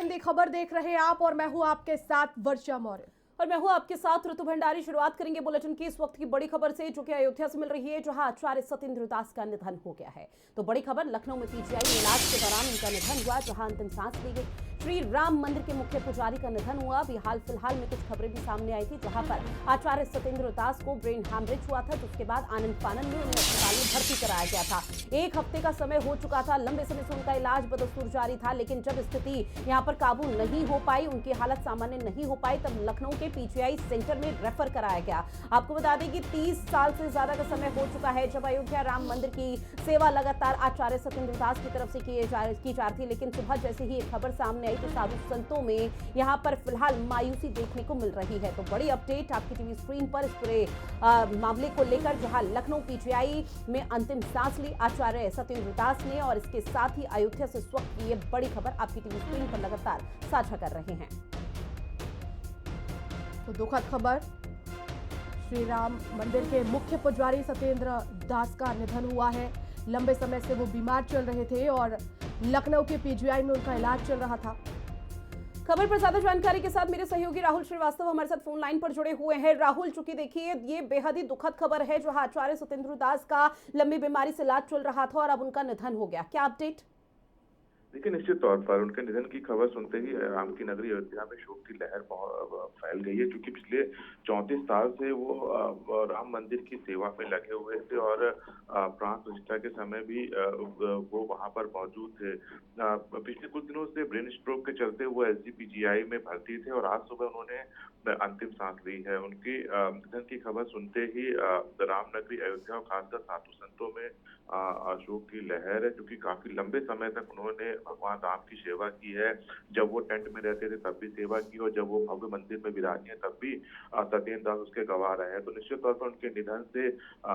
हिंदी खबर देख रहे हैं आप और मैं हूं आपके साथ वर्षा मौर्य। और मैं हूं आपके साथ ऋतु भंडारी। शुरुआत करेंगे बुलेटिन की इस वक्त की बड़ी खबर से, जो कि अयोध्या से मिल रही है, जहां आचार्य सत्येंद्र दास का निधन हो गया है। तो बड़ी खबर, लखनऊ में पीजीआई में इलाज के दौरान उनका निधन हुआ, जहां अंतिम सांस ली गई। श्री राम मंदिर के मुख्य पुजारी का निधन हुआ। अभी हाल फिलहाल में कुछ खबरें भी सामने आई थी, जहां पर आचार्य सत्येंद्र दास को ब्रेन हैमरेज हुआ था, जिसके बाद आनंद फानन में उन्हें अस्पताल में भर्ती कराया गया था। 1 हफ्ते का समय हो चुका था, लंबे समय से उनका इलाज बदस्तूर जारी था, लेकिन जब स्थिति यहां पर काबू नहीं हो पाई, उनकी हालत सामान्य नहीं हो पाई, तब लखनऊ के पीजीआई सेंटर में रेफर कराया गया। आपको बता दें कि 30 साल से ज्यादा का समय हो चुका है जब अयोध्या राम मंदिर की सेवा लगातार आचार्य सत्येंद्र दास की तरफ से की जा रही थी, लेकिन सुबह जैसे ही एक खबर सामने आई तो साधु संतों में यहां पर फिलहाल मायूसी देखने को मिल रही है। तो बड़ी अपडेट आपकी टीवी स्क्रीन पर इस पूरे मामले को लेकर, जहां लखनऊ पीजीआई में अंतिम सांस ली आचार्य सत्येंद्र दास ने, और इसके साथ ही अयोध्या से इस वक्त की ये बड़ी खबर आपकी टीवी स्क्रीन पर लगातार साझा कर रहे हैं। तो दुखद खबर, श्री राम मंदिर के मुख्य पुजारी सत्येंद्र दास का निधन हुआ है। लंबे समय से वो बीमार चल रहे थे और लखनऊ के पीजीआई में उनका इलाज चल रहा था। खबर पर ज्यादा जानकारी के साथ मेरे सहयोगी राहुल श्रीवास्तव हमारे साथ फोन लाइन पर जुड़े हुए हैं। राहुल, चूंकि देखिए ये बेहद ही दुखद खबर है, जो आचार्य सत्येंद्र दास का लंबी बीमारी से इलाज चल रहा था और अब उनका निधन हो गया, क्या अपडेट? देखिए, निश्चित तौर पर उनके निधन की खबर सुनते ही राम की नगरी अयोध्या में शोक की लहर फैल गई है, क्योंकि पिछले 34 साल से वो राम मंदिर की सेवा में लगे हुए थे और प्राण प्रतिष्ठा के समय भी वो वहां पर मौजूद थे। पिछले कुछ दिनों से ब्रेन स्ट्रोक के चलते वो एसजीपीजीआई में भर्ती थे और आज सुबह उन्होंने अंतिम सांस ली है। उनकी निधन की खबर सुनते ही रामनगरी अयोध्या और खासकर साधु संतों में अशोक की लहर है, क्योंकि काफी लंबे समय तक उन्होंने भगवान राम की सेवा की है। जब वो टेंट में रहते थे तब भी सेवा की, और जब वो भव्य मंदिर में विराजे हैं तब भी सत्येंद्र दास उसके गवाह रहे हैं। तो निश्चित तौर पर उनके निधन से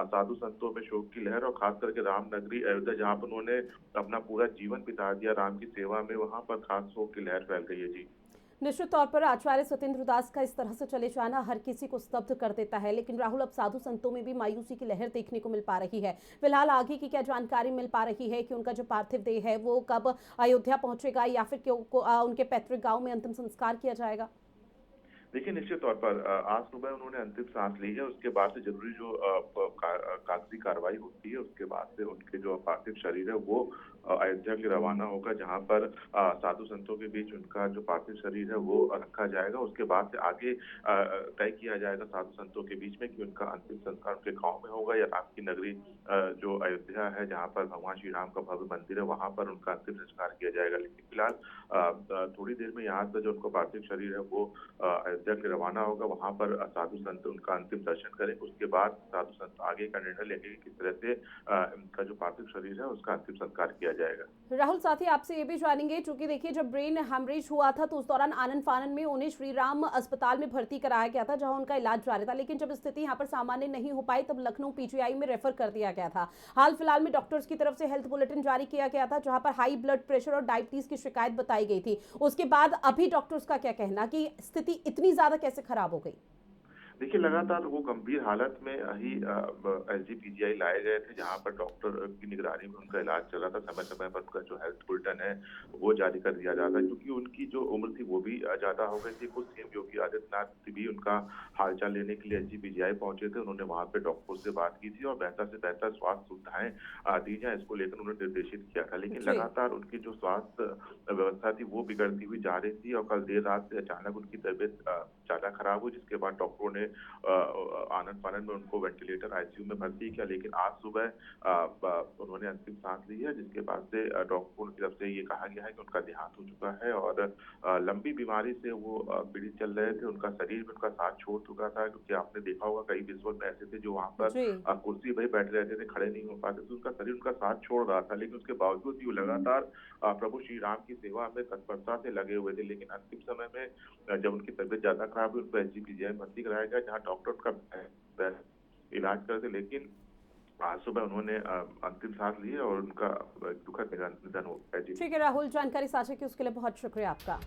साधु संतों में शोक की लहर, और खास करके रामनगरी अयोध्या, जहाँ पर उन्होंने अपना पूरा जीवन बिता दिया राम की सेवा में, वहां पर खास शोक की लहर फैल गई है। जी, निश्चित तौर पर आचार्य सत्येंद्र दास का इस तरह से चले जाना हर किसी को स्तब्ध कर देता है, लेकिन राहुल, अब साधु संतों में भी मायूसी की लहर देखने को मिल पा रही है। फिलहाल आगे की क्या जानकारी मिल पा रही है कि उनका जो पार्थिव देह है वो कब अयोध्या पहुंचेगा, या फिर उनके पैतृक गांव में अंतिम संस्कार किया जाएगा? देखिए, निश्चित तौर पर आज सुबह उन्होंने अंतिम सांस ली है। उसके बाद से जरूरी जो कागजी कार्रवाई होती है, उसके बाद से उनके जो पार्थिव शरीर है वो अयोध्या के रवाना होगा, जहां पर साधु संतों के बीच उनका जो पार्थिव शरीर है वो रखा जाएगा। उसके बाद से आगे तय किया जाएगा साधु संतों के बीच में कि उनका अंतिम संस्कार उनके गाँव में होगा या राम की नगरी जो अयोध्या है, जहाँ पर भगवान श्री राम का भव्य मंदिर है, वहां पर उनका अंतिम संस्कार किया जाएगा। लेकिन फिलहाल थोड़ी देर में यहाँ से जो उनका पार्थिव शरीर है वो अयोध्या के रवाना होगा। वहां पर साधु संत उनका अंतिम दर्शन करेंगे। उसके बाद साधु संत आगे का निर्णय लेंगे कि किस तरह से इनका जो पार्थिव शरीर है उसका अंतिम संस्कार किया जाएगा। राहुल, साथ ही आपसे ये भी जानेंगे, चूंकि देखिए जब ब्रेन हैमरेज हुआ था तो उस दौरान आनंद फानन में उन्हें श्री राम अस्पताल में भर्ती कराया गया था, जहां उनका इलाज जारी था, लेकिन जब स्थिति यहां पर सामान्य नहीं हो पाई तब लखनऊ पीजीआई में रेफर कर दिया गया था। हाल फिलहाल में डॉक्टर्स की तरफ से हेल्थ बुलेटिन जारी किया गया था, जहां पर हाई ब्लड प्रेशर और डायबिटीज की शिकायत बताई गई थी। उसके बाद अभी डॉक्टर्स का क्या कहना कि स्थिति इतनी ज्यादा कैसे खराब हो गई? देखिए, लगातार वो गंभीर हालत में ही एसजीपीजीआई लाए गए थे, जहां पर डॉक्टर की निगरानी में उनका इलाज चल रहा था। समय समय पर उनका जो हेल्थ बुलेटिन है वो जारी कर दिया जाता है, क्योंकि उनकी जो उम्र थी वो भी ज्यादा हो गई थी। खुद सीएम योगी आदित्यनाथ भी उनका हालचाल लेने के लिए एसजीपीजीआई पहुंचे थे। उन्होंने वहां पे डॉक्टरों से बात की थी और बेहतर से बेहतर स्वास्थ्य सुविधाएं दी जाए, इसको लेकर उन्होंने निर्देशित किया था। लेकिन जी। लगातार उनकी जो स्वास्थ्य व्यवस्था थी वो बिगड़ती हुई जा रही थी, और कल देर रात से अचानक उनकी तबीयत ज्यादा खराब हुई, जिसके बाद डॉक्टरों ने आनंद फानन में उनको वेंटिलेटर आईसीयू में भर्ती किया। लेकिन आज सुबह उन्होंने अंतिम सांस ली है, जिसके बाद से डॉक्टरों की तरफ से ये कहा गया है कि उनका देहांत हो चुका है और लंबी बीमारी से वो पीड़ित चल रहे थे। उनका शरीर भी उनका साथ छोड़ चुका था, क्योंकि आपने देखा होगा कई विजुअल में ऐसे थे जो वहां पर जी। कुर्सी पर ही बैठे रहते थे, खड़े नहीं हो पाते थे। उनका शरीर उनका साथ छोड़ रहा था, लेकिन उसके बावजूद भी वो लगातार प्रभु श्री राम की सेवा में तत्परता से लगे हुए थे। लेकिन अंतिम समय में जब उनकी तबीयत ज्यादा खराब हुई, उनको एसजीपीजीआई में भर्ती कराया गया, जहाँ डॉक्टर का इलाज कर रहे थे। लेकिन आज सुबह उन्होंने अंतिम सांस ली है और उनका दुखद निधन हो गया। जी, ठीक है राहुल, जानकारी साझा की उसके लिए बहुत शुक्रिया आपका।